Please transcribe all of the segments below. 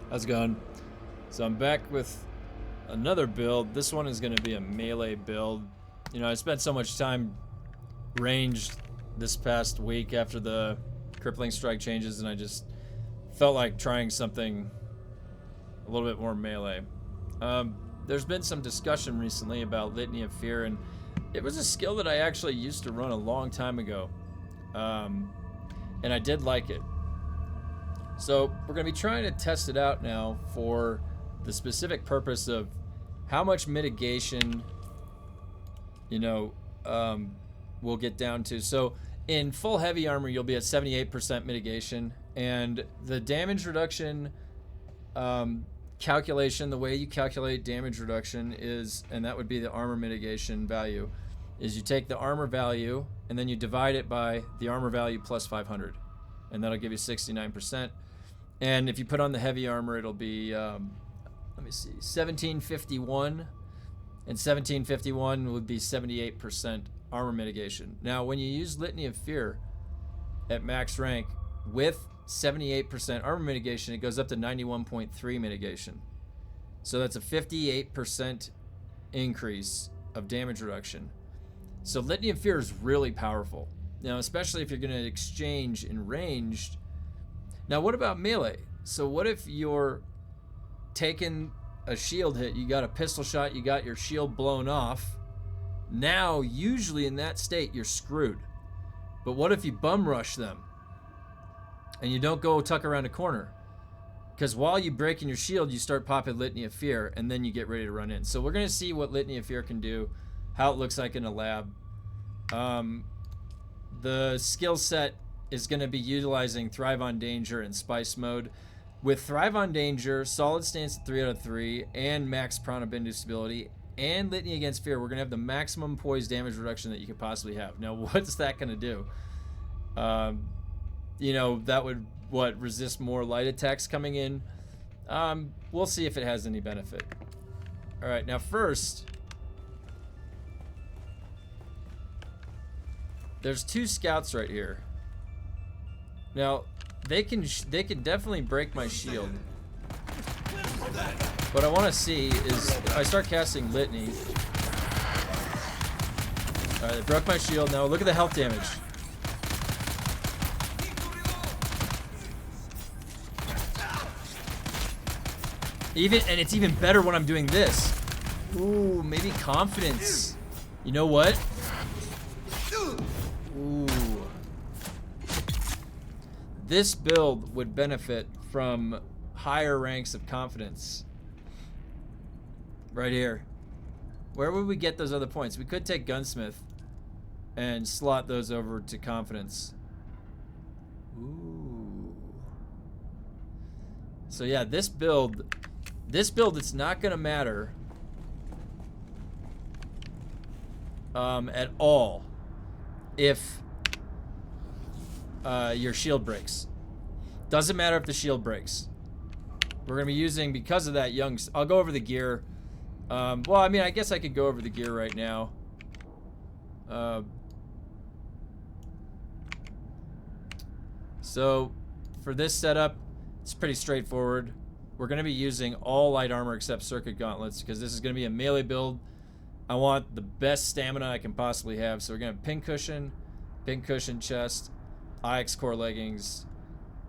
How's it going? So I'm back with another build. This one is going to be a melee build. You know, I spent so much time ranged this past week after the crippling strike changes, and I just felt like trying something a little bit more melee. There's been some discussion recently about Litany of Fear, and it was a skill that I actually used to run a long time ago, and I did like it. So we're going to be trying to test it out now for the specific purpose of how much mitigation, you know, we'll get down to. So in full heavy armor, you'll be at 78% mitigation, and the damage reduction calculation, the way you calculate damage reduction is, and that would be the armor mitigation value, is you take the armor value and then you divide it by the armor value plus 500, and that'll give you 69%. And if you put on the heavy armor, it'll be, let me see, 1751. And 1751 would be 78% armor mitigation. Now, when you use Litany of Fear at max rank with 78% armor mitigation, it goes up to 91.3 mitigation. So that's a 58% increase of damage reduction. So Litany of Fear is really powerful. Now, especially if you're going to exchange in ranged. Now, what about melee? So what if you're taking a shield hit, you got a pistol shot, you got your shield blown off. Now, usually in that state, you're screwed. But what if you bum rush them and you don't go tuck around a corner? Because while you break in your shield, you start popping Litany of Fear, and then you get ready to run in. So we're going to see what Litany of Fear can do, how it looks like in a lab. The skill set is going to be utilizing Thrive on Danger and Spice Mode. With Thrive on Danger, Solid Stance at 3 out of 3, and Max Prana Inducibility, and Litany Against Fear, we're going to have the maximum poise damage reduction that you could possibly have. Now, what's that going to do? You know, that would, resist more light attacks coming in? We'll see if it has any benefit. Alright, now first, there's two scouts right here. Now, they can definitely break my shield. What I want to see is if I start casting Litany. Alright, they broke my shield. Now look at the health damage. And it's even better when I'm doing this. Ooh, maybe confidence. You know what? Ooh. This build would benefit from higher ranks of confidence. Right here. Where would we get those other points? We could take Gunsmith and slot those over to confidence. Ooh. So yeah, this build, it's not gonna matter at all if your shield breaks. Doesn't matter if the shield breaks. We're gonna be using, because of that, I'll go over the gear. Well, I mean, I guess I could go over the gear right now. So for this setup, it's pretty straightforward. We're gonna be using all light armor except circuit gauntlets, because this is gonna be a melee build. I want the best stamina I can possibly have. So we're gonna have pincushion chest, IX core leggings,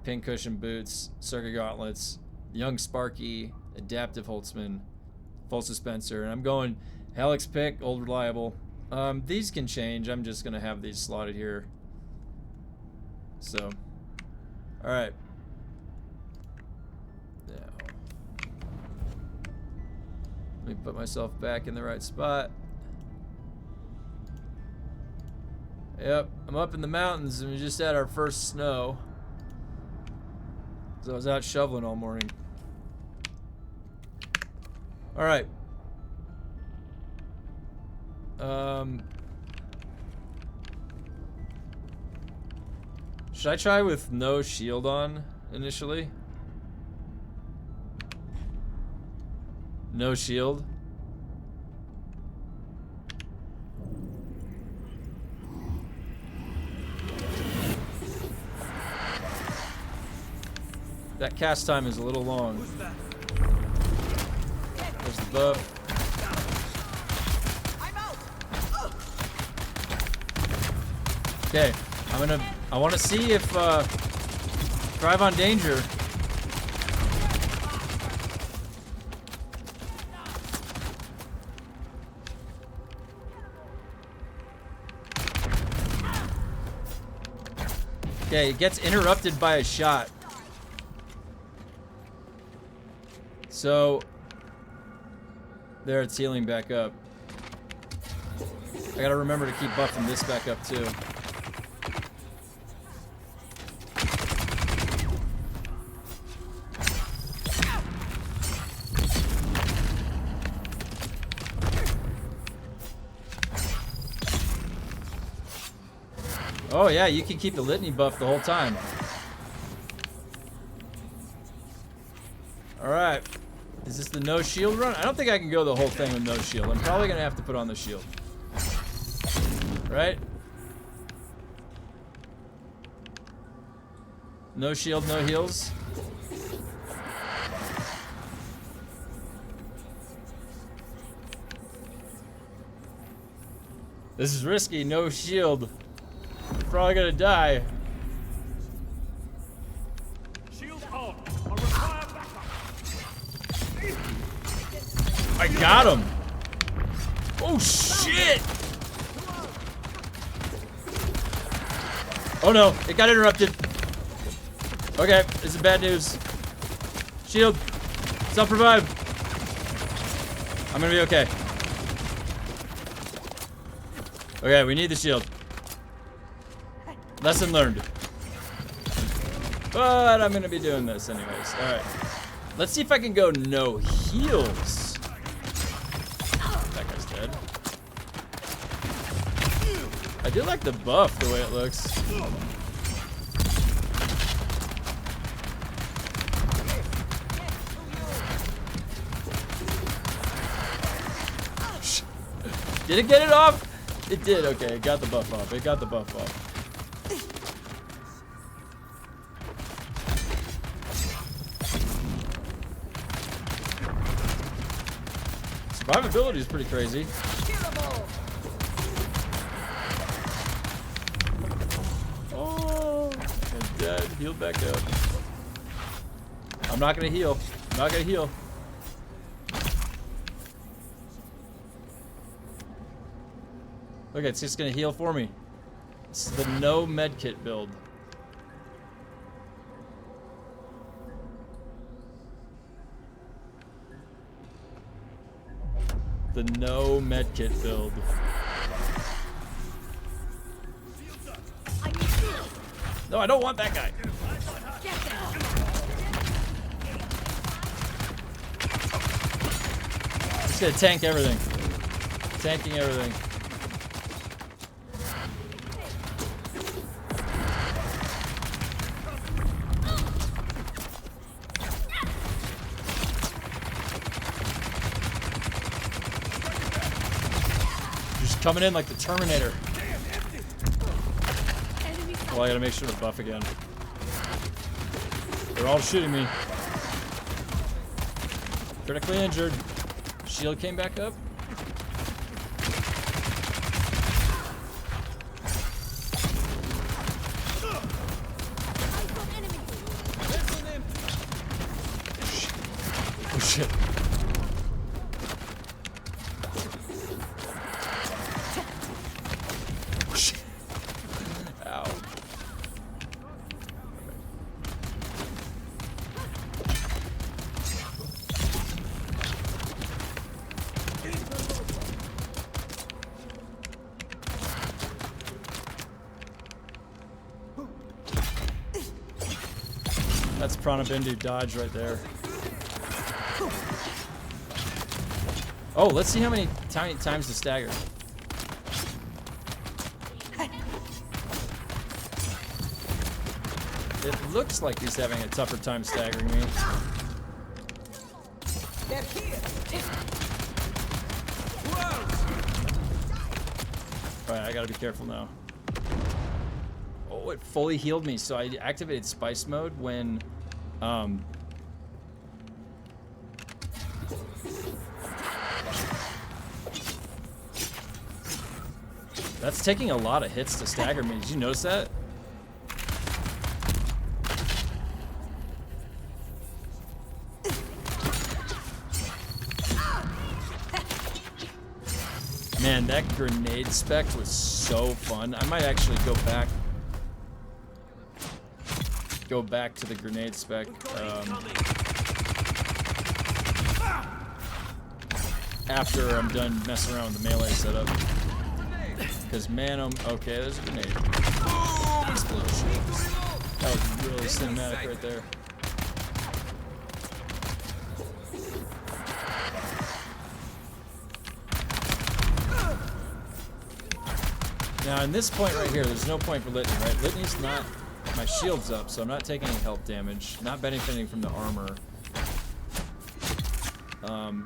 pincushion boots, circuit gauntlets, young Sparky, adaptive Holtzman, full suspensor, and I'm going Helix pick, old reliable. These can change. I'm just gonna have these slotted here. So, all right. Now, let me put myself back in the right spot. Yep, I'm up in the mountains and we just had our first snow. So I was out shoveling all morning. Alright. Should I try with no shield on initially? No shield? That cast time is a little long. There's the buff. Okay, I want to see if Thrive on Danger. Okay, it gets interrupted by a shot. So, there it's healing back up. I gotta remember to keep buffing this back up too. Oh yeah, you can keep the Litany buff the whole time. Alright. Is this the no shield run? I don't think I can go the whole thing with no shield. I'm probably gonna have to put on the shield. Right? No shield, no heals. This is risky, no shield. Probably gonna die. Shield on. I require backup. I got him. Oh shit! Oh no, it got interrupted. Okay, this is bad news. Shield, self-revive. I'm gonna be okay. Okay, we need the shield. Lesson learned. But I'm gonna be doing this anyways. Alright. Let's see if I can go no heals. That guy's dead. I do like the buff the way it looks. Did it get it off? It did, okay, it got the buff off. It got the buff off. Survivability is pretty crazy. Oh, I'm dead. Healed back up. I'm not gonna heal. I'm not gonna heal. Okay, it's just gonna heal for me. It's the no medkit build. The no medkit build. No, I don't want that guy. Just gonna tank everything. Tanking everything. Coming in like the Terminator. Well, I gotta make sure to buff again. They're all shooting me. Critically injured. Shield came back up. Oh shit. That's Pranabindu dodge right there. Oh, let's see how many times to stagger. It looks like he's having a tougher time staggering me. Alright, I gotta be careful now. Oh, it fully healed me, so I activated spice mode when That's taking a lot of hits to stagger me. Did you notice that? Man, that grenade spec was so fun. I might actually go back to the grenade spec after I'm done messing around with the melee setup. Because man, okay, there's a grenade. Boom! Explosion. That was really cinematic right there. Now, in this point right here, there's no point for Litany, right? Litany's not... My shield's up, so I'm not taking any health damage. Not benefiting from the armor.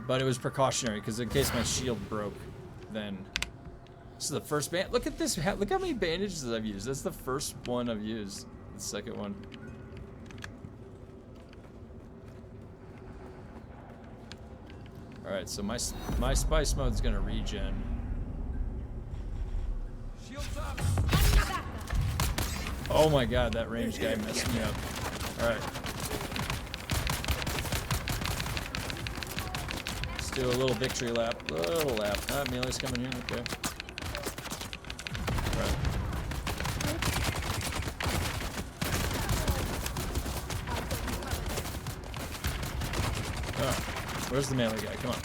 But it was precautionary, because in case my shield broke, then... This is the first band. Look at this. Look how many bandages I've used. That's the first one I've used. The second one. All right, so my spice mode's gonna regen. Oh my god, that range guy messed me up. All right. Let's do a little victory lap. Little lap. Ah, melee's coming in. Okay. Oh, where's the melee guy? Come on.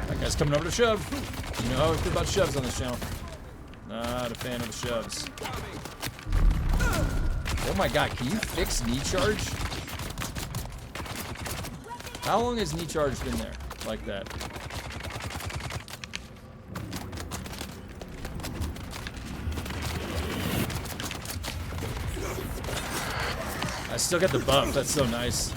That guy's coming over to shove. You know how we feel about shoves on this channel. Not a fan of the shoves. Oh my god, can you fix knee charge? How long has knee charge been there? Like that? I still got the buff. That's so nice.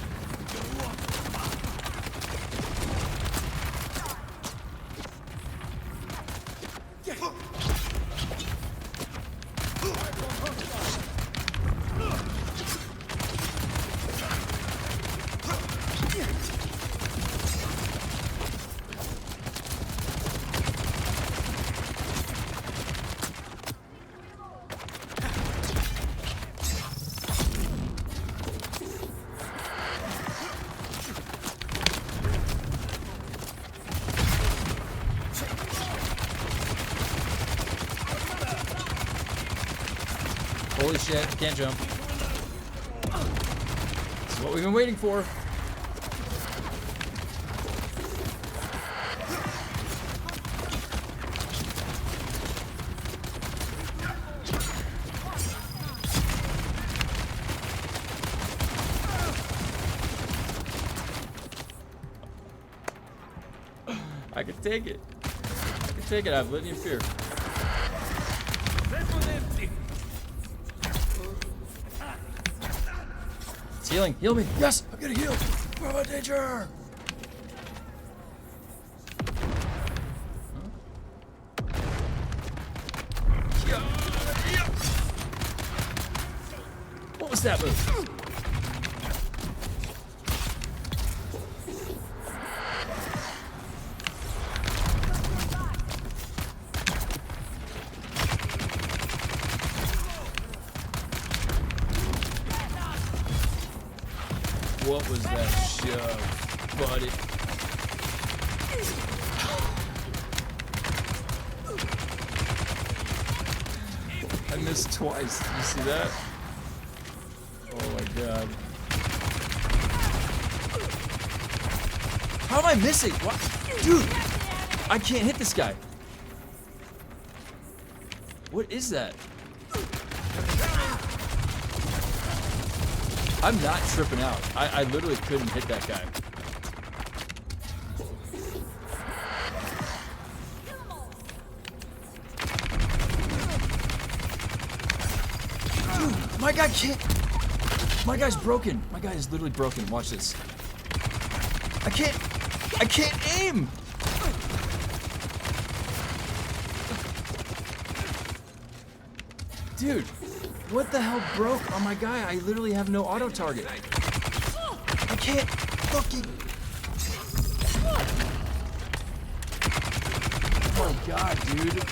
Holy shit, can't jump. This is what we've been waiting for. I can take it. I can take it. I have Litany of Fear. It's healing. Heal me. Yes, I'm gonna heal. We're in danger. What was that move? What was that shove, buddy? I missed twice. Did you see that? Oh my god. How am I missing? What? Dude! I can't hit this guy. What is that? I'm not tripping out. I literally couldn't hit that guy. Dude, my guy can't. My guy's broken. My guy is literally broken. Watch this. I can't aim. Dude, what the hell broke on my guy? I literally have no auto target. I can't fucking. Oh my god, dude.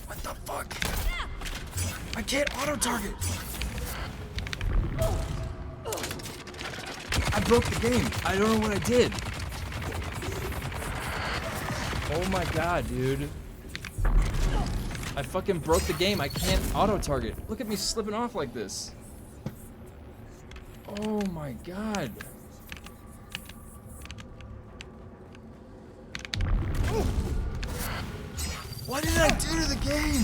What the fuck? I can't auto target. I broke the game. I don't know what I did. Oh my god, dude. I fucking broke the game. I can't auto target. Look at me slipping off like this. Oh my god. What did I do to the game?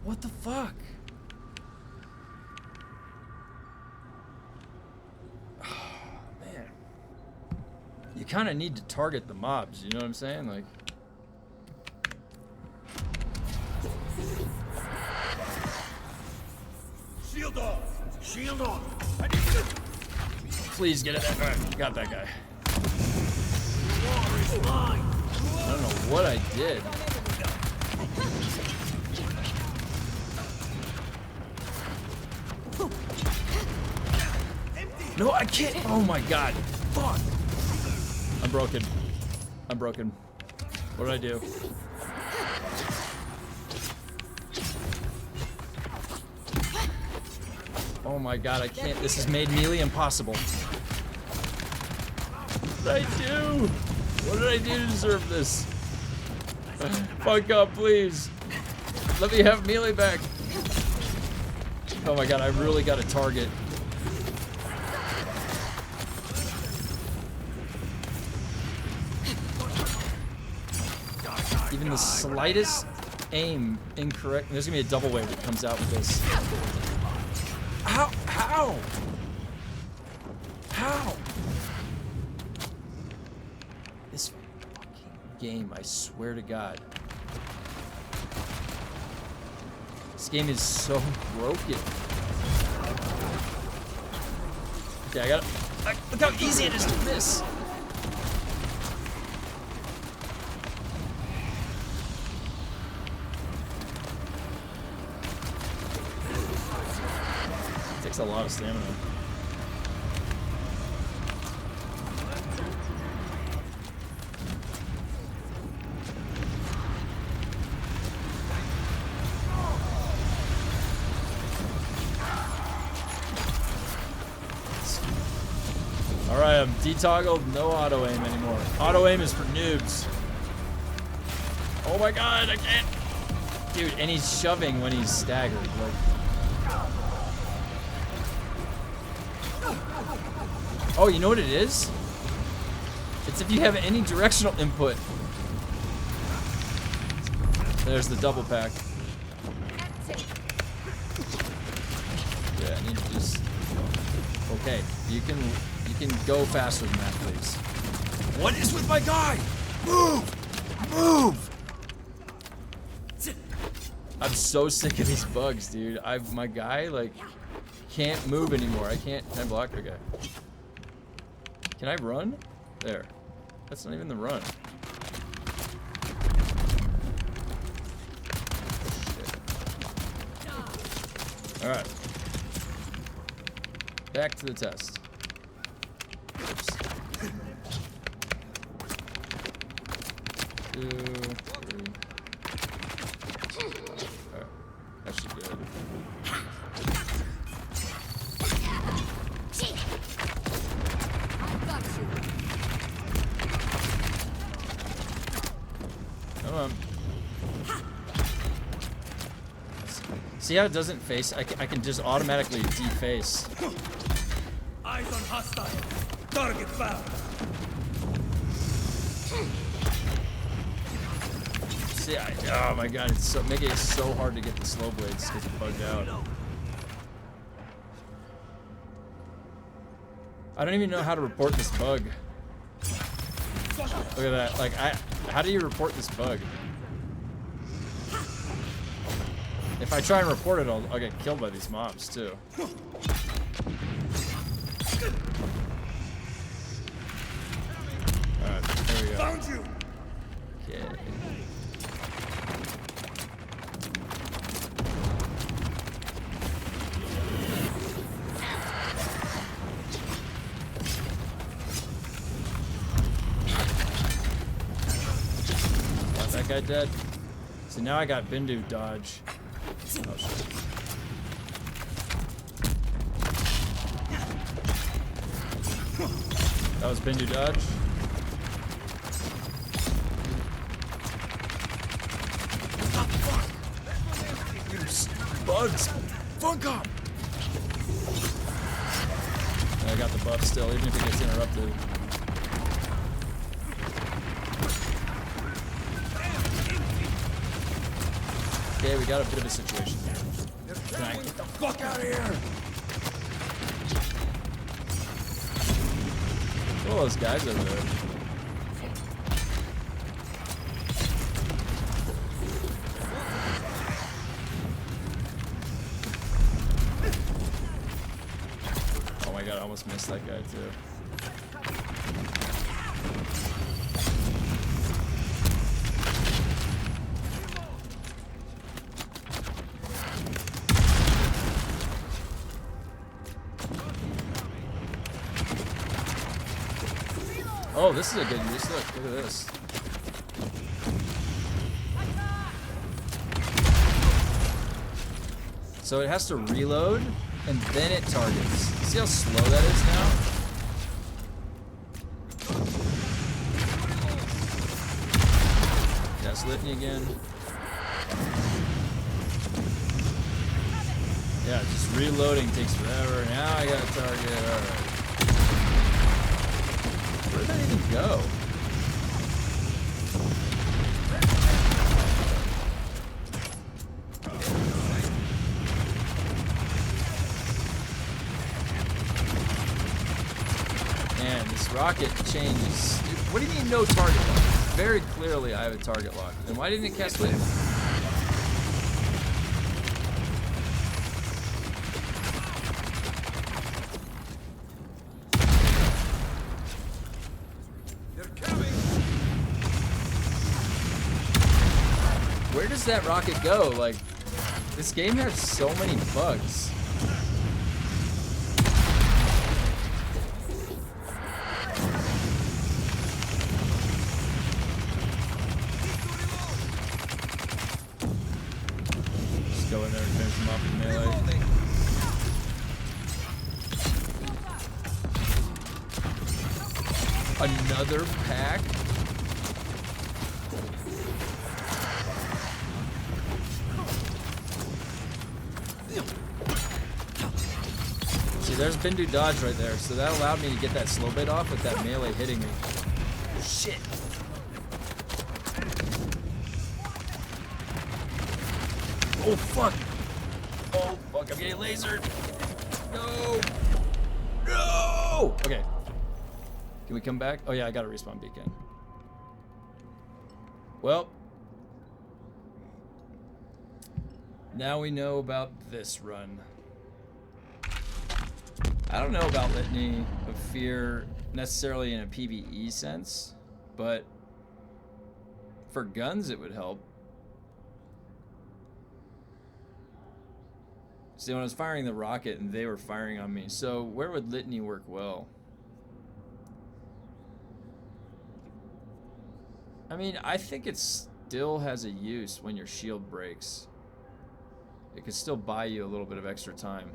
What the fuck? Man. You kind of need to target the mobs, you know what I'm saying? Like, Shield off! Shield off! please get it. All right, got that guy. War is mine! I don't know what I did. No, I can't. Oh my god. Fuck. I'm broken. I'm broken. What did I do? Oh my god, I can't. This has made melee impossible. What did I do? What did I do to deserve this? Fuck up, please. Let me have melee back. Oh my god, I really got a target. Even the slightest aim incorrect. There's gonna be a double wave that comes out with this. How? How? How? This fucking game, I swear to God. This game is so broken. Okay, I gotta. Look how easy it is to miss. Takes a lot of stamina. Alright, I'm detoggled, no auto aim anymore. Auto aim is for noobs. Oh my god, I can't. Dude, and he's shoving when he's staggered. Like, oh, you know what it is? It's if you have any directional input. There's the double pack. Yeah, I need to just. Okay, you can go faster than that, please. What is with my guy? Move! Move! I'm so sick of these bugs, dude. My guy like can't move anymore. I can't. Can I block the guy? Can I run? There. That's not even the run. Shit. Alright. Back to the test. Oops. 2, 3. Alright. That should be good. Come on. See how it doesn't face? I can just automatically deface. Eyes on hostile. Target found. See, oh my god, it's making it so hard to get the slow blades because it bugged out. I don't even know how to report this bug. Look at that. Like, how do you report this bug? If I try and report it, I'll get killed by these mobs too. Alright, there we go. Found you. Okay. that guy dead? So now I got Bindu dodge. Oh shit. That was Bindu dodge. Bugs! Funk up! I got the buff still, even if it gets interrupted. Okay, we got a bit of a situation here. Can I get the fuck out of here? Look at all those guys over there. Oh my god, I almost missed that guy too. Oh, this is a good use. Look at this. So it has to reload, and then it targets. See how slow that is now? Yes, Litany again. Yeah, just reloading takes forever. Now I got a target. Alright. Where did that even go? Man, this rocket changes. What do you mean no target lock? Very clearly I have a target lock. Then why didn't it cast Litany? Where does that rocket go? Like, this game has so many bugs. Just go in there and finish him off with melee. Another pack? There's Bindu dodge right there, so that allowed me to get that slow bait off with that melee hitting me. Shit. Oh fuck. Oh fuck, I'm getting lasered. No. No. Okay. Can we come back? Oh yeah, I got a respawn beacon. Well. Now we know about this run. I don't know about Litany of Fear necessarily in a PvE sense, but for guns it would help. See, when I was firing the rocket and they were firing on me, so where would Litany work well? I mean, I think it still has a use when your shield breaks. It could still buy you a little bit of extra time.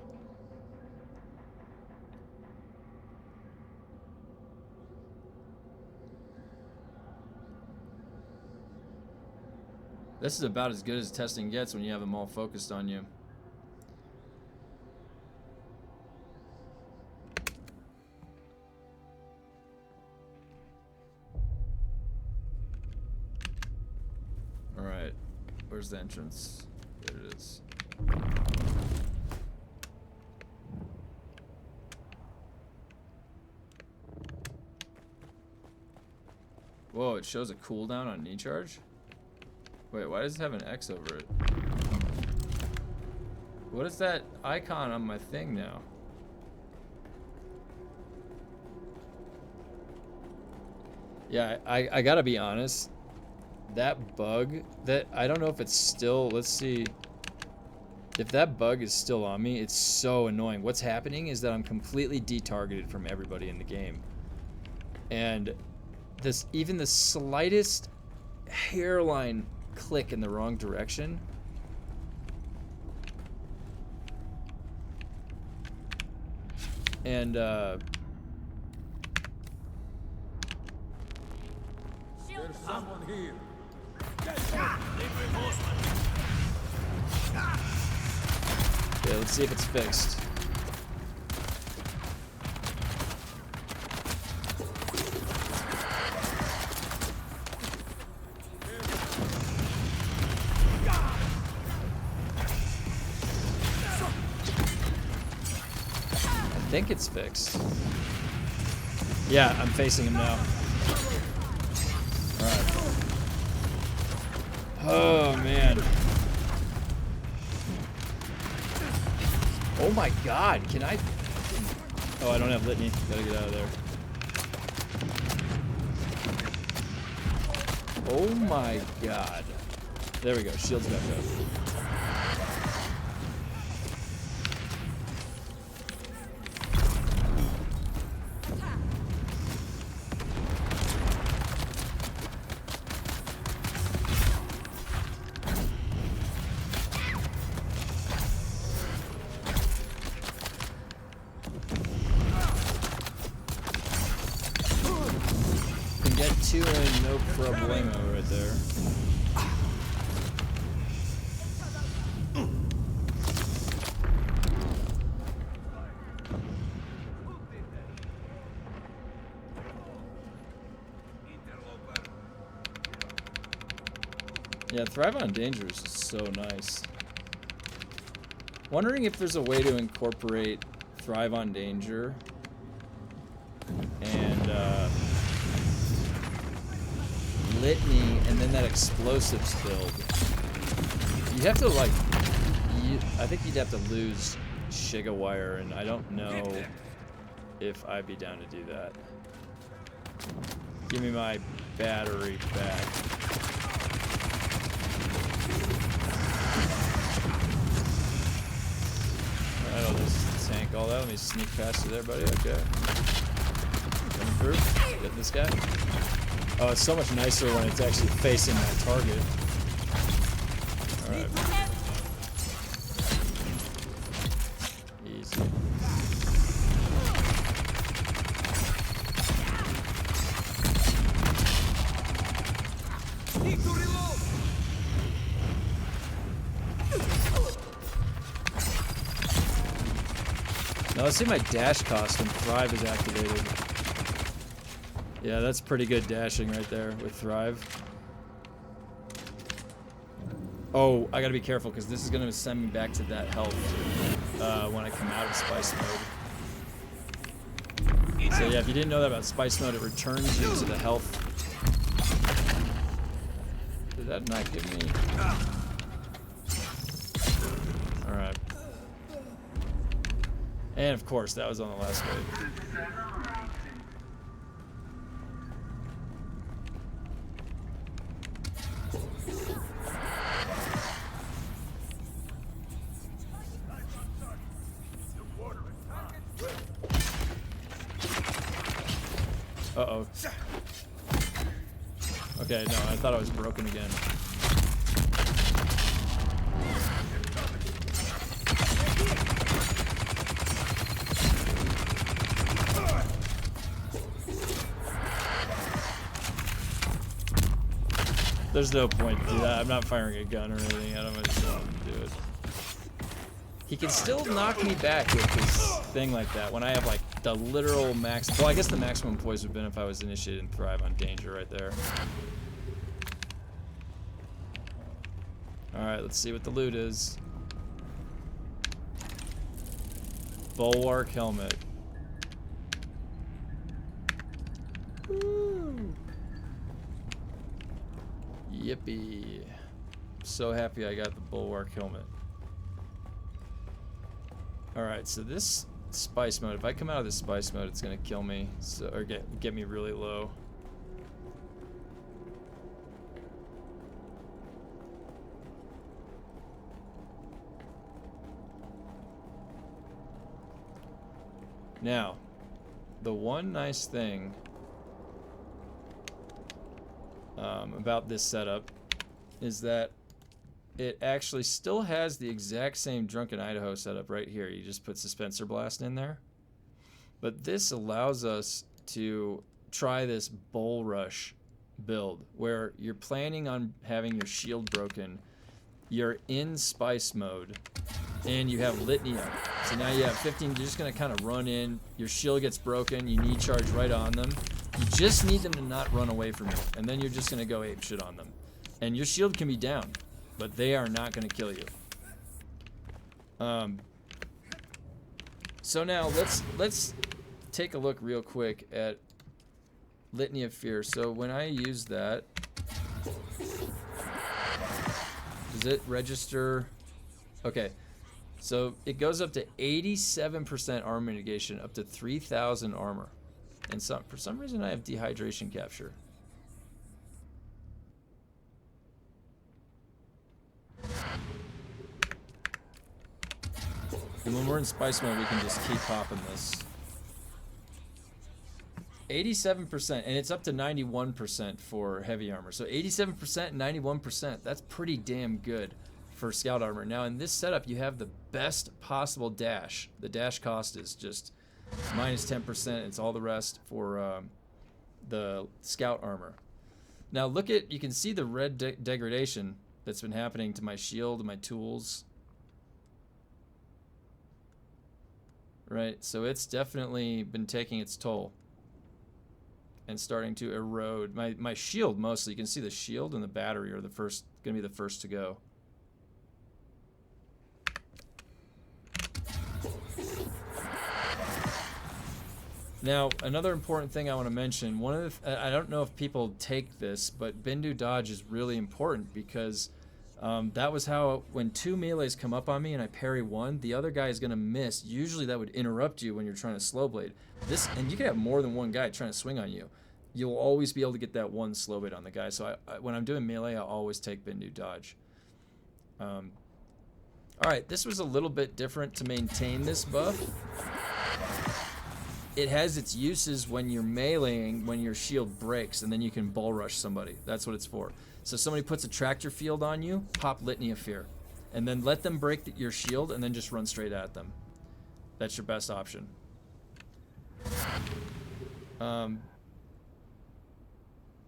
This is about as good as testing gets when you have them all focused on you. Alright, where's the entrance? There it is. Whoa, it shows a cooldown on knee charge? Wait, why does it have an X over it? What is that icon on my thing now? Yeah, I gotta be honest. That bug, that I don't know if it's still, let's see. If that bug is still on me, it's so annoying. What's happening is that I'm completely detargeted from everybody in the game. And this, even the slightest hairline click in the wrong direction. And There's someone here. yeah, let's see if it's fixed. I think it's fixed. Yeah, I'm facing him now. Alright. Oh, man. Oh my god, can I... Oh, I don't have Litany. Gotta get out of there. Oh my god. There we go, shield's back up. Get two in, no problemo right there. Yeah, Thrive on Dangerous is so nice. Wondering if there's a way to incorporate Thrive on Danger and Litany, and then that explosives build. You have to like, I think you'd have to lose Shigawire, and I don't know if I'd be down to do that. Give me my battery back. Alright, I'll just tank all that. Let me sneak past you there, buddy. Okay. Coming through. Get this guy. Oh, it's so much nicer when it's actually facing that target. Alright. Easy. Need to reload. Now let's see my dash cost when Thrive is activated. Yeah, that's pretty good dashing right there with Thrive. Oh, I gotta be careful because this is gonna send me back to that health when I come out of Spice mode. So yeah, if you didn't know that about Spice mode, it returns you to the health. Did that not give me? Alright. And of course, that was on the last wave. Uh-oh. Okay, no, I thought I was broken again. There's no point to do that. I'm not firing a gun or anything. I don't want to do it. He can still knock me back with this thing like that when I have like the literal max. Well, I guess the maximum poise would have been if I was initiated and Thrive on Danger right there. Alright, let's see what the loot is. Bulwark helmet. Woo. Yippee. I'm so happy I got the Bulwark helmet. Alright, so this Spice mode, if I come out of this Spice mode, it's gonna kill me, so, or get me really low. Now, the one nice thing about this setup is that it actually still has the exact same Drunken Idaho setup right here. You just put Dispenser Blast in there. But this allows us to try this Bull Rush build where you're planning on having your shield broken. You're in Spice mode and you have Litany up. So now you have 15, you're just gonna kind of run in, your shield gets broken, you need charge right on them. You just need them to not run away from you, and then you're just gonna go ape shit on them. And your shield can be down, but they are not gonna kill you. So now let's take a look real quick at Litany of Fear. So when I use that, does it register? Okay, so it goes up to 87% armor mitigation, up to 3,000 armor. And for some reason I have dehydration capture. And when we're in Spice mode, we can just keep popping this. 87%, and it's up to 91% for heavy armor. So 87% and 91%, that's pretty damn good for scout armor. Now in this setup, you have the best possible dash. The dash cost is just minus 10%. It's all the rest for the scout armor. Now look at, you can see the red degradation that's been happening to my shield and my tools. Right, so it's definitely been taking its toll and starting to erode. My shield mostly, you can see the shield and the battery are gonna be the first to go. Now, another important thing I want to mention, I don't know if people take this, but Bindu dodge is really important because that was how, when two melees come up on me and I parry one, the other guy is going to miss. Usually that would interrupt you when you're trying to slow blade. And you can have more than one guy trying to swing on you. You'll always be able to get that one slow blade on the guy. So when I'm doing melee, I always take Bindu dodge. Alright, this was a little bit different to maintain this buff. It has its uses when you're meleeing, when your shield breaks, and then you can bull rush somebody. That's what it's for. So somebody puts a tractor field on you, pop Litany of Fear. And then let them break your shield, and then just run straight at them. That's your best option.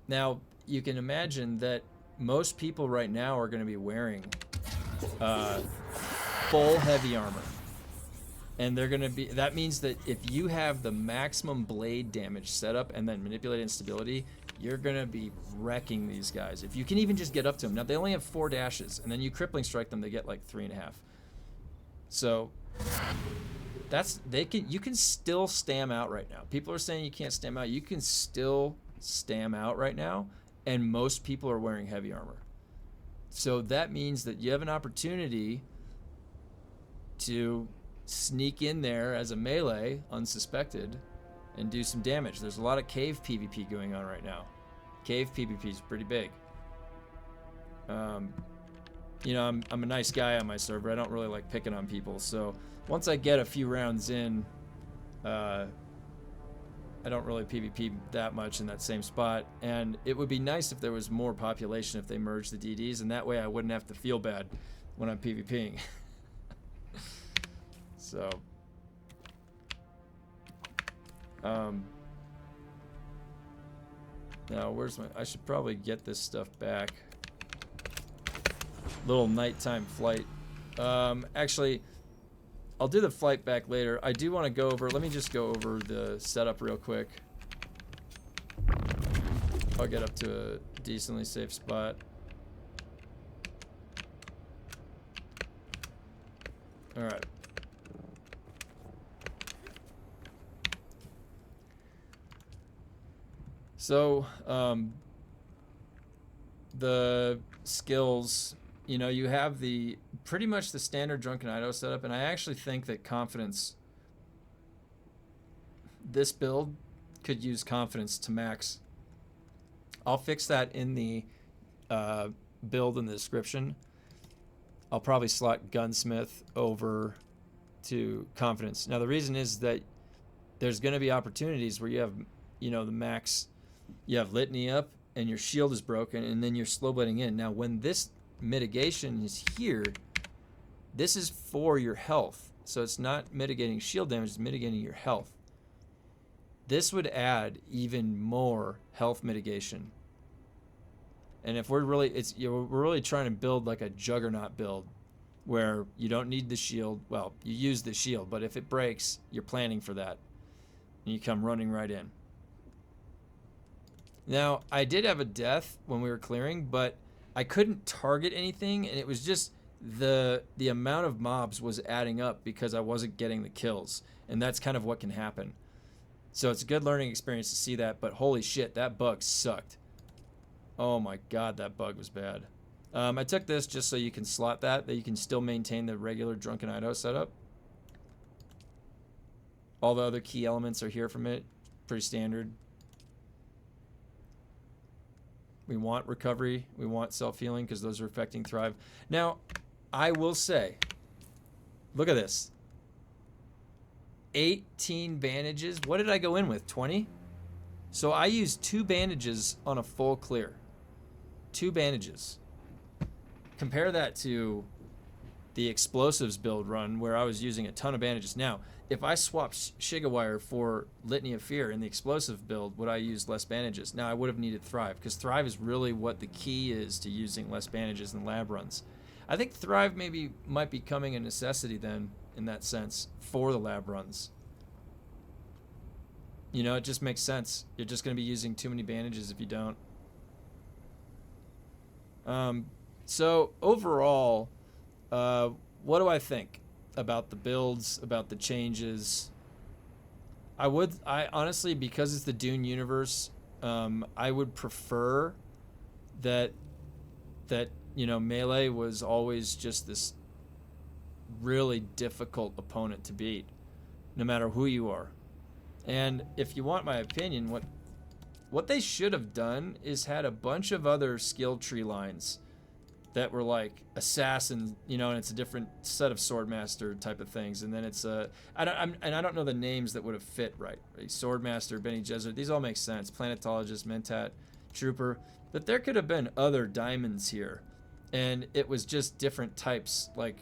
Now, you can imagine that most people right now are going to be wearing full heavy armor. And they're going to be, that means that if you have the maximum blade damage setup and then manipulate instability, you're going to be wrecking these guys. If you can even just get up to them. Now, they only have 4 dashes, and then you crippling strike them, they get like 3.5. So, you can still stam out right now. People are saying you can't stam out. You can still stam out right now, and most people are wearing heavy armor. So that means that you have an opportunity to sneak in there as a melee, unsuspected, and do some damage. There's a lot of cave PvP going on right now. Cave PvP is pretty big. You know, I'm a nice guy on my server. I don't really like picking on people. So once I get a few rounds in, I don't really PvP that much in that same spot. And it would be nice if there was more population if they merged the DDs, and that way I wouldn't have to feel bad when I'm PvPing. So, now where's I should probably get this stuff back. Little nighttime flight. Actually, I'll do the flight back later. I do want to go over, let me just go over the setup real quick. I'll get up to a decently safe spot. Alright. So, the skills, you know, you have pretty much the standard Drunken Idaho setup, and I actually think that Confidence, this build could use Confidence to max. I'll fix that in the build in the description. I'll probably slot Gunsmith over to Confidence. Now, the reason is that there's going to be opportunities where you have, you know, the max. You have Litany up, and your shield is broken, and then you're slow bleeding in. Now, when this mitigation is here, this is for your health. So it's not mitigating shield damage, it's mitigating your health. This would add even more health mitigation. And if we're really, we're really trying to build like a juggernaut build where you don't need the shield. Well, you use the shield, but if it breaks, you're planning for that. And you come running right in. Now, I did have a death when we were clearing, but I couldn't target anything, and it was just the amount of mobs was adding up because I wasn't getting the kills, and that's kind of what can happen. So it's a good learning experience to see that, but holy shit, that bug sucked. Oh my god, that bug was bad. I took this just so you can slot that you can still maintain the regular Drunken IDAHO setup. All the other key elements are here from it. Pretty standard. We want recovery. We want self-healing because those are affecting Thrive. Now, I will say, look at this. 18 bandages. What did I go in with? 20? So I used 2 bandages on a full clear. 2 bandages. Compare that to the explosives build run where I was using a ton of bandages. Now, if I swapped Shigawire for Litany of Fear in the explosive build, would I use less bandages? Now, I would have needed Thrive, because Thrive is really what the key is to using less bandages in lab runs. I think Thrive might be becoming a necessity then, in that sense, for the lab runs. You know, it just makes sense. You're just going to be using too many bandages if you don't. So, overall, what do I think about the builds, about the changes? I honestly, because it's the Dune universe, I would prefer that you know, melee was always just this really difficult opponent to beat, no matter who you are. And if you want my opinion, what they should have done is had a bunch of other skill tree lines that were like assassin, you know, and it's a different set of swordmaster type of things, and then it's I don't know the names that would have fit right. Swordmaster, Bene Gesserit, these all make sense. Planetologist, Mentat, Trooper, but there could have been other diamonds here, and it was just different types, like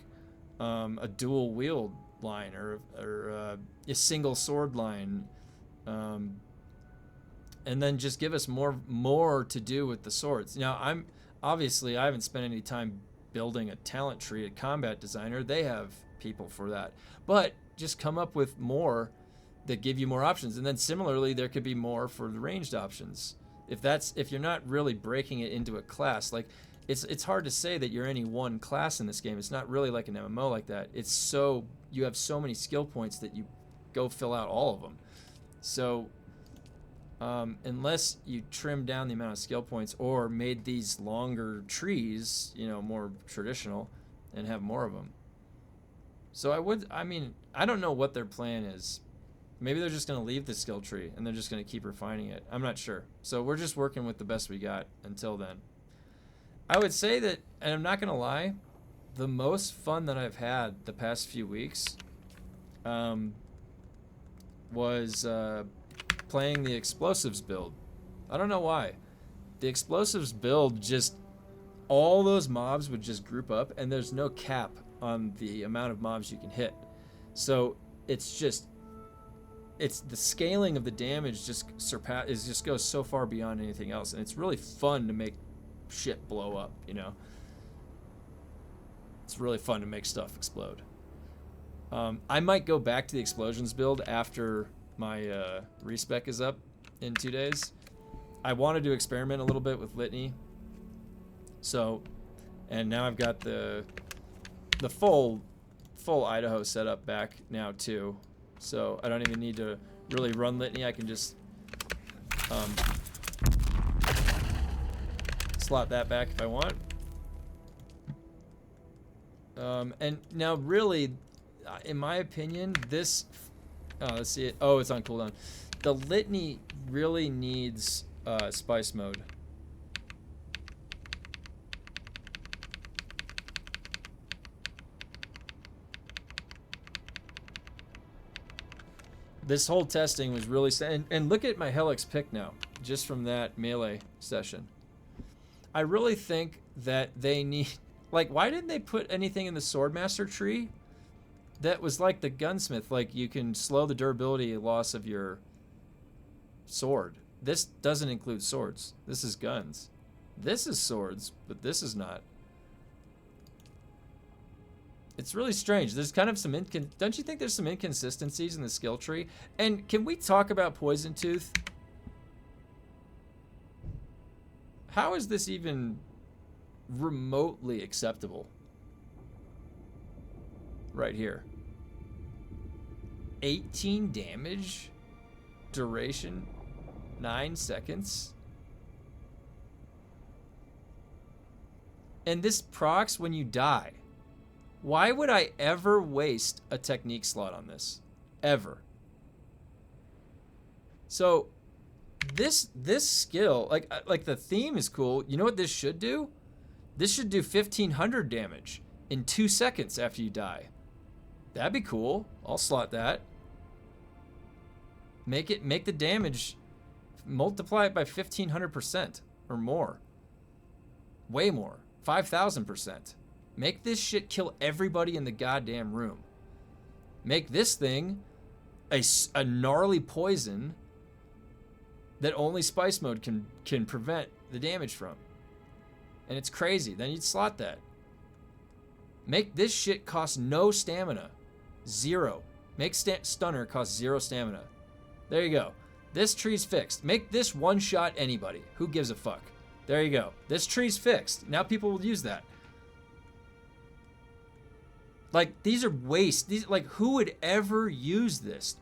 a dual wield line or a single sword line, and then just give us more to do with the swords. Now Obviously, I haven't spent any time building a talent tree, a combat designer. They have people for that. But just come up with more that give you more options. And then similarly, there could be more for the ranged options. If you're not really breaking it into a class, like it's hard to say that you're any one class in this game. It's not really like an MMO like that. You have so many skill points that you go fill out all of them. So unless you trim down the amount of skill points or made these longer trees, you know, more traditional and have more of them. So I don't know what their plan is. Maybe they're just going to leave the skill tree and they're just going to keep refining it. I'm not sure. So we're just working with the best we got until then. I would say that, and I'm not going to lie, the most fun that I've had the past few weeks was playing the explosives build. I don't know why. The explosives build, just all those mobs would just group up, and there's no cap on the amount of mobs you can hit. So it's the scaling of the damage just goes so far beyond anything else, and it's really fun to make shit blow up, you know. It's really fun to make stuff explode. I might go back to the explosions build after my respec is up in 2 days. I wanted to experiment a little bit with Litany. So, and now I've got the full IDAHO setup back now too. So I don't even need to really run Litany. I can just slot that back if I want. And now really, in my opinion, this... Oh, let's see it. Oh, it's on cooldown. The Litany really needs spice mode. This whole testing was really... And look at my Helix pick now. just from that melee session. I really think that they need, like, why didn't they put anything in the Swordmaster tree that was like the gunsmith? Like, you can slow the durability loss of your sword. This doesn't include swords. This is guns. This is swords, but this is not. It's really strange. There's kind of some don't you think there's some inconsistencies in the skill tree? And can we talk about Poison Tooth? How is this even remotely acceptable? Right here. 18 damage, duration 9 seconds. And this procs when you die. Why would I ever waste a technique slot on this? Ever. So this skill, like the theme is cool. You know what this should do? This should do 1500 damage in 2 seconds after you die. That'd be cool. I'll slot that. Make the damage, multiply it by 1500% or more. Way more. 5000%. Make this shit kill everybody in the goddamn room. Make this thing a gnarly poison that only Spice Mode can prevent the damage from. And it's crazy. Then you'd slot that. Make this shit cost no stamina. 0. Make Stunner cost 0 stamina. There you go. This tree's fixed. Make this one-shot anybody. Who gives a fuck? There you go. This tree's fixed. Now people will use that. Like, these are waste. These, like, who would ever use this?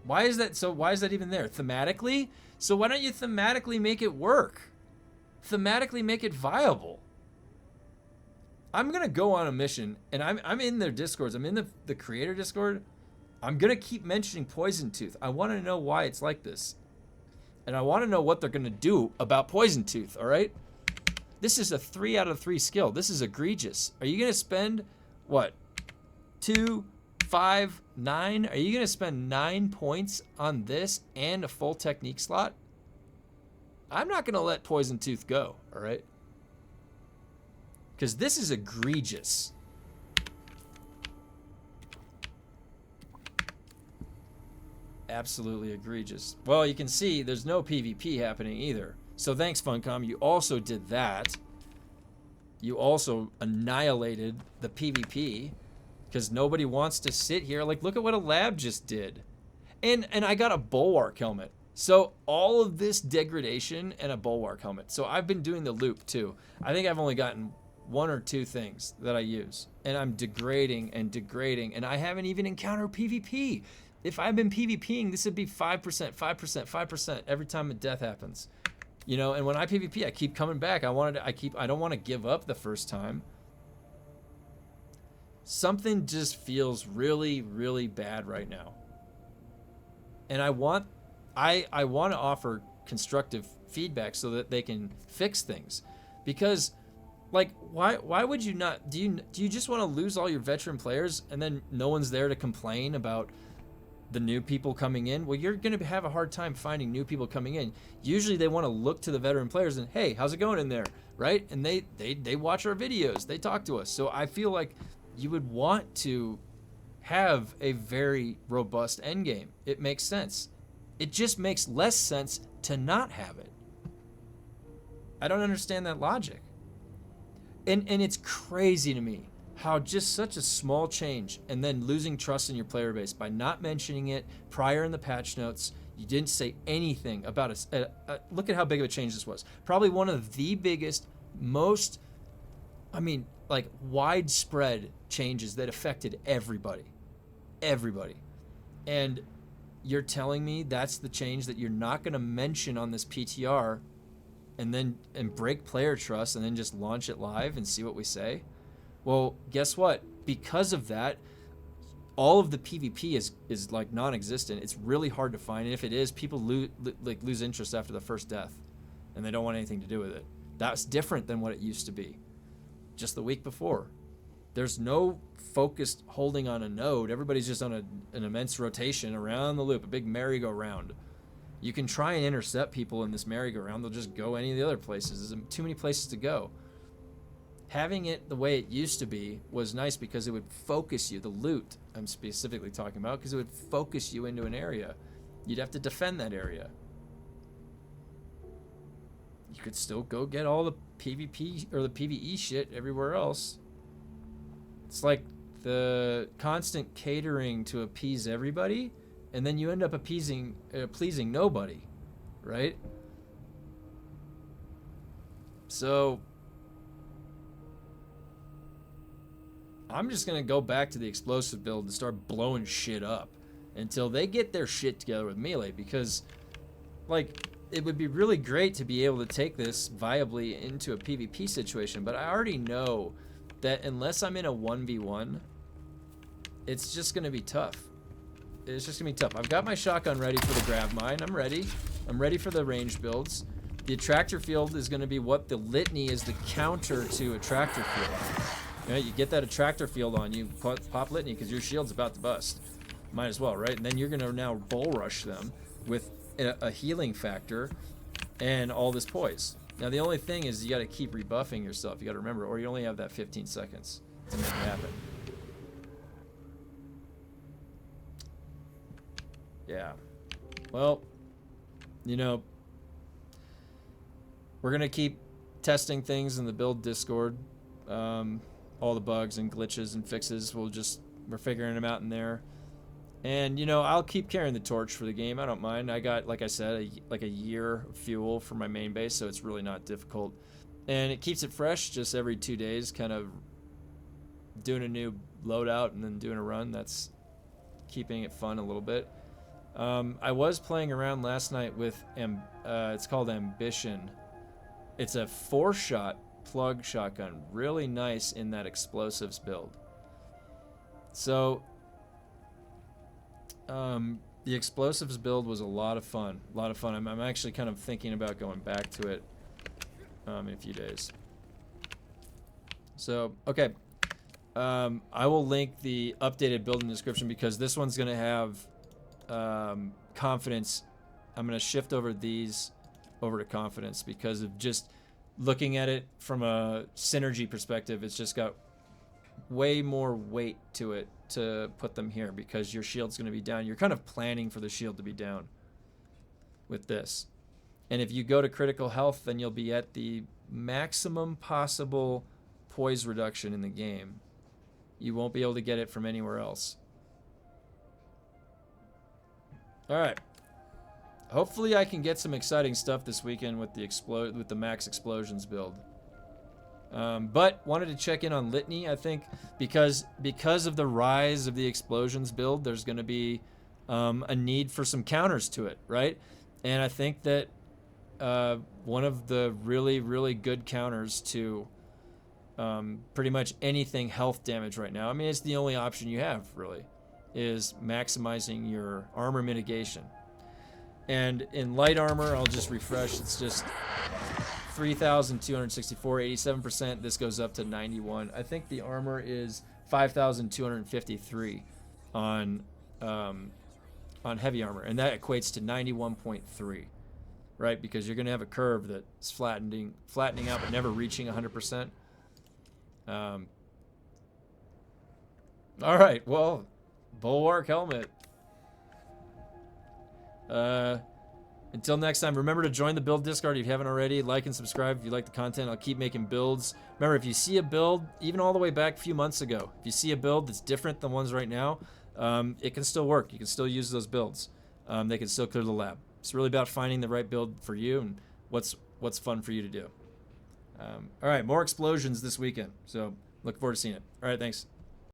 Why is that even there? Thematically? So why don't you thematically make it work? Thematically make it viable. I'm gonna go on a mission, and I'm in their Discords. I'm in the creator Discord. I'm gonna keep mentioning Poison Tooth. I want to know why it's like this, and I want to know what they're gonna do about Poison Tooth. All right, this is a 3 out of 3 skill. This is egregious. Are you gonna spend what? 2, 5, 9? Are you gonna spend 9 points on this and a full technique slot? I'm not gonna let Poison Tooth go. All right. Because this is egregious. Absolutely egregious. Well, you can see there's no PvP happening either. So thanks, Funcom. You also did that. You also annihilated the PvP. Because nobody wants to sit here. Like, look at what a lab just did. And I got a Bulwark helmet. So all of this degradation and a Bulwark helmet. So I've been doing the loop too. I think I've only gotten 1 or 2 things that I use, and I'm degrading, and I haven't even encountered PvP. If I've been PvPing, this would be 5%, 5%, 5% every time a death happens, you know. And when I PvP, I keep coming back. I don't want to give up the first time. Something just feels really, really bad right now, and I want to offer constructive feedback so that they can fix things, because. Like, why would you not? Do you just want to lose all your veteran players and then no one's there to complain about the new people coming in? Well, you're going to have a hard time finding new people coming in. Usually they want to look to the veteran players and, hey, how's it going in there, right? And they watch our videos, they talk to us. So I feel like you would want to have a very robust endgame. It makes sense. It just makes less sense to not have it. I don't understand that logic. And it's crazy to me how just such a small change and then losing trust in your player base by not mentioning it prior in the patch notes. You didn't say anything about look at how big of a change this was. Probably one of the biggest, most, like, widespread changes that affected everybody. Everybody. And you're telling me that's the change that you're not going to mention on this PTR and break player trust and then just launch it live and see what we say? Well, guess what? Because of that, all of the PvP is like non-existent. It's really hard to find. And if it is, people lose interest after the first death and they don't want anything to do with it. That's different than what it used to be just the week before. There's no focused holding on a node. Everybody's just on an immense rotation around the loop, a big merry-go-round. You can try and intercept people in this merry-go-round. They'll just go any of the other places. There's too many places to go. Having it the way it used to be was nice because it would focus you. The loot I'm specifically talking about, because it would focus you into an area. You'd have to defend that area. You could still go get all the PvP or the PvE shit everywhere else. It's like the constant catering to appease everybody, and then you end up pleasing nobody, right? So I'm just gonna go back to the explosive build and start blowing shit up until they get their shit together with melee, because like it would be really great to be able to take this viably into a PvP situation, but I already know that unless I'm in a 1v1, it's just gonna be tough. It's just gonna be tough. I've got my shotgun ready for the grav mine. I'm ready. I'm ready for the range builds. The attractor field is gonna be what the Litany is, the counter to attractor field. You know, you get that attractor field on you, pop Litany because your shield's about to bust. Might as well, right? And then you're gonna now bull rush them with a healing factor and all this poise. Now the only thing is you got to keep rebuffing yourself. You got to remember, or you only have that 15 seconds to make it happen. Yeah. Well, you know, we're gonna keep testing things in the build Discord. All the bugs and glitches and fixes, we're figuring them out in there. And, you know, I'll keep carrying the torch for the game. I don't mind. I got, like I said, like a year of fuel for my main base, so it's really not difficult. And it keeps it fresh just every 2 days, kind of doing a new loadout and then doing a run. That's keeping it fun a little bit. I was playing around last night with, it's called Ambition. It's a 4-shot plug shotgun. Really nice in that explosives build. So the explosives build was a lot of fun. I'm actually kind of thinking about going back to it in a few days. So, okay. I will link the updated build in the description because this one's going to have confidence. I'm going to shift over these over to confidence because of just looking at it from a synergy perspective. It's just got way more weight to it to put them here because your shield's going to be down. You're kind of planning for the shield to be down with this. And if you go to critical health, then you'll be at the maximum possible poise reduction in the game. You won't be able to get it from anywhere else. All right. Hopefully I can get some exciting stuff this weekend with the max explosions build. But wanted to check in on Litany. I think because of the rise of the explosions build, there's going to be a need for some counters to it, right? And I think that one of the really, really good counters to pretty much anything health damage right now, I mean, it's the only option you have, really, is maximizing your armor mitigation. And in light armor, I'll just refresh, it's just 3,264, 87%. This goes up to 91. I think the armor is 5,253 on heavy armor, and that equates to 91.3, right? Because you're going to have a curve that's flattening out but never reaching 100%. All right, well, Bulwark helmet. Until next time, remember to join the build Discord if you haven't already. Like and subscribe if you like the content. I'll keep making builds. Remember, if you see a build, even all the way back a few months ago, if you see a build that's different than ones right now, it can still work. You can still use those builds. They can still clear the lab. It's really about finding the right build for you and what's fun for you to do. All right, more explosions this weekend. So look forward to seeing it. All right, thanks.